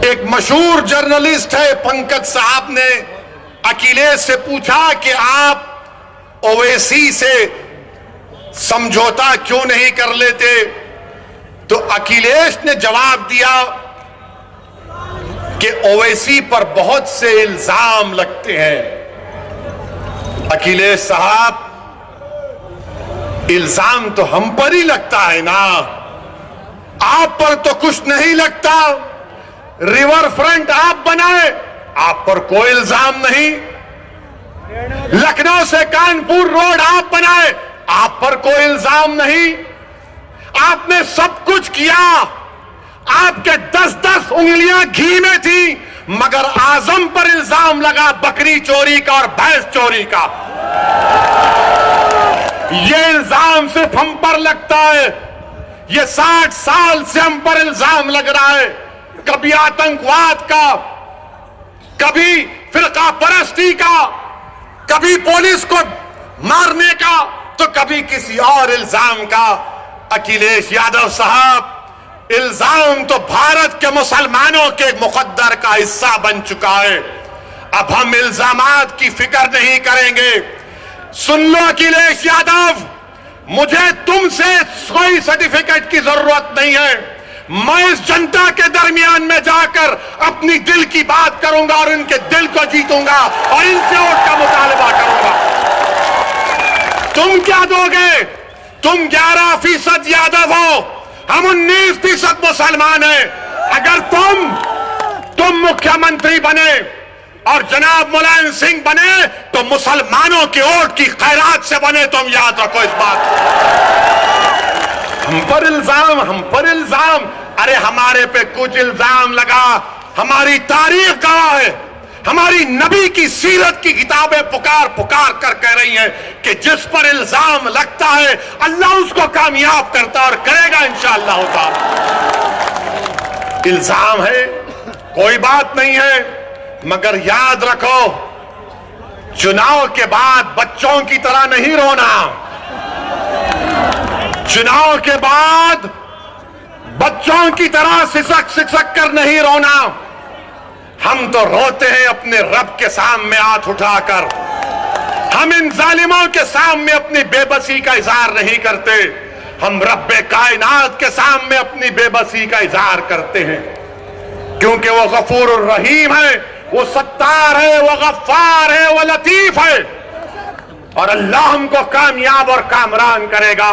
Speaker 3: एक मशहूर जर्नलिस्ट है पंकज साहब ने अखिलेश से पूछा कि आप ओवैसी से समझौता क्यों नहीं कर लेते, तो अखिलेश ने जवाब दिया कि ओवैसी पर बहुत से इल्जाम लगते हैं। अखिलेश साहब, इल्जाम तो हम पर ही लगता है ना, आप पर तो कुछ नहीं लगता। रिवर फ्रंट आप बनाए, आप पर कोई इल्जाम नहीं। लखनऊ से कानपुर रोड आप बनाए, आप पर कोई इल्जाम नहीं। आपने सब कुछ किया, आपके 10-10 उंगलियां घी में थी, मगर आजम पर इल्जाम लगा बकरी चोरी का और भैंस चोरी का। ये इल्जाम सिर्फ हम पर लगता है, ये 60 साल से हम पर इल्जाम लग रहा है। कभी आतंकवाद का, कभी फिरका परस्ती का, कभी पुलिस को मारने का, तो कभी किसी और इल्जाम का। अखिलेश यादव साहब, इल्जाम तो भारत के मुसलमानों के मुकद्दर का हिस्सा बन चुका है। अब हम इल्जामात की फिक्र नहीं करेंगे। सुन लो अखिलेश यादव, मुझे तुमसे कोई सर्टिफिकेट की जरूरत नहीं है। मैं इस जनता के दरमियान में जाकर अपनी दिल की बात करूंगा और इनके दिल को जीतूंगा और इनसे वोट का मुतालबा करूंगा। तुम क्या दोगे? तुम 11% यादव हो, हम 19% मुसलमान हैं। अगर तुम मुख्यमंत्री बने और जनाब मुलायम सिंह बने तो मुसलमानों के वोट की खैरात से बने। तुम याद रखो इस बात। हम पर इल्जाम, अरे हमारे पे कुछ इल्जाम लगा, हमारी तारीख गवाह है, हमारी नबी की सीरत की किताबें पुकार पुकार कर कह रही हैं कि जिस पर इल्जाम लगता है अल्लाह उसको कामयाब करता और करेगा इंशाअल्लाह ताला। इल्जाम है, कोई बात नहीं है, मगर याद रखो चुनाव के बाद बच्चों की तरह नहीं रोना। चुनाव के बाद बच्चों की तरह सिसक कर नहीं रोना। हम तो रोते हैं अपने रब के सामने हाथ उठाकर। हम इन जालिमों के सामने अपनी बेबसी का इजहार नहीं करते, हम रब्बे कायनात के सामने अपनी बेबसी का इजहार करते हैं, क्योंकि वो गफूर रहीम है, वो सत्तार है, वो गफ्फार है, वो लतीफ है और अल्लाह हमको कामयाब और कामरान करेगा।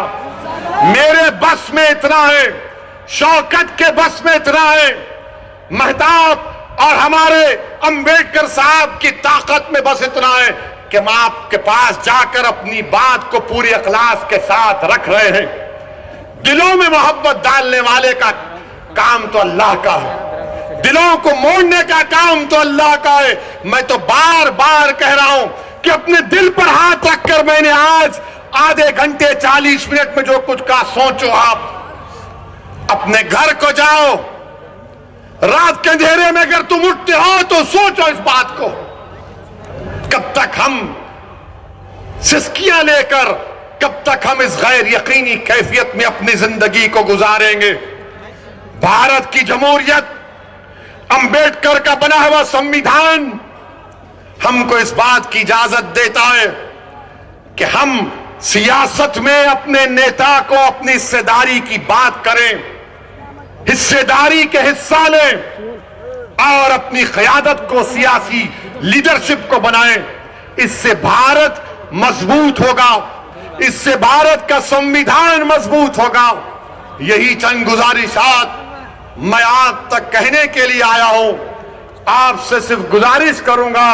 Speaker 3: मेरे बस में इतना है, शौकत के बस में इतना है, महताब और हमारे अंबेडकर साहब की ताकत में बस इतना है कि हम आपके पास जाकर अपनी बात को पूरी इखलास के साथ रख रहे हैं। दिलों में मोहब्बत डालने वाले का काम तो अल्लाह का है, दिलों को मोड़ने का काम तो अल्लाह का है। मैं तो बार बार कह रहा हूं कि अपने दिल पर हाथ रखकर मैंने आज आधे घंटे 40 मिनट में जो कुछ कहा, सोचो आप। अपने घर को जाओ, रात के अंधेरे में अगर तुम उठते हो तो सोचो इस बात को, कब तक हम सिस्कियां लेकर, कब तक हम इस गैर यकीनी कैफियत में अपनी जिंदगी को गुजारेंगे। भारत की जमहूरियत, अंबेडकर का बना हुआ संविधान हमको इस बात की इजाजत देता है कि हम सियासत में अपने नेता को अपनी हिस्सेदारी की बात करें, हिस्सेदारी के हिस्सा लें और अपनी क़यादत को, सियासी लीडरशिप को बनाएं। इससे भारत मजबूत होगा, इससे भारत का संविधान मजबूत होगा। यही चंद गुजारिशात मैं आप तक कहने के लिए आया हूं। आपसे सिर्फ गुजारिश करूंगा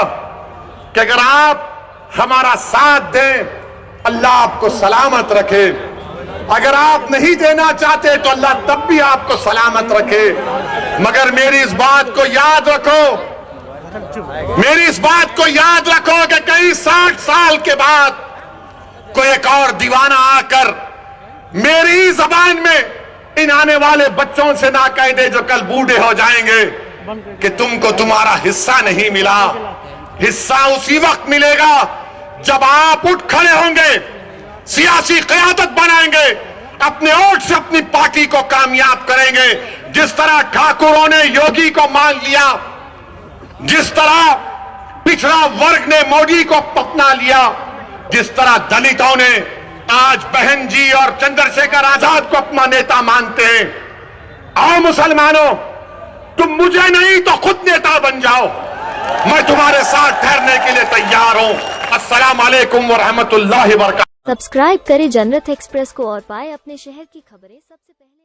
Speaker 3: कि अगर आप हमारा साथ दें, अल्लाह आपको सलामत रखे। अगर आप नहीं देना चाहते तो अल्लाह तब भी आपको सलामत रखे। मगर मेरी इस बात को याद रखो, मेरी इस बात को याद रखो कि कई 60 साल के बाद कोई एक और दीवाना आकर मेरी जबान में इन आने वाले बच्चों से ना कह दे जो कल बूढ़े हो जाएंगे कि तुमको तुम्हारा हिस्सा नहीं मिला। हिस्सा उसी वक्त मिलेगा जब आप उठ खड़े होंगे, सियासी क़यादत बनाएंगे, अपने वोट से अपनी पार्टी को कामयाब करेंगे। जिस तरह ठाकुरों ने योगी को मान लिया, जिस तरह पिछड़ा वर्ग ने मोदी को अपना लिया, जिस तरह दलितों ने आज बहन जी और चंद्रशेखर आजाद को अपना नेता मानते हैं। आओ मुसलमानों, तुम मुझे नहीं तो खुद नेता बन जाओ, मैं तुम्हारे साथ ठहरने के लिए तैयार हूं। अस्सलाम वालेकुम व रहमतुल्लाहि व बरकातहू।
Speaker 1: सब्सक्राइब करें जनरत एक्सप्रेस को और पाए अपने शहर की खबरें सबसे पहले।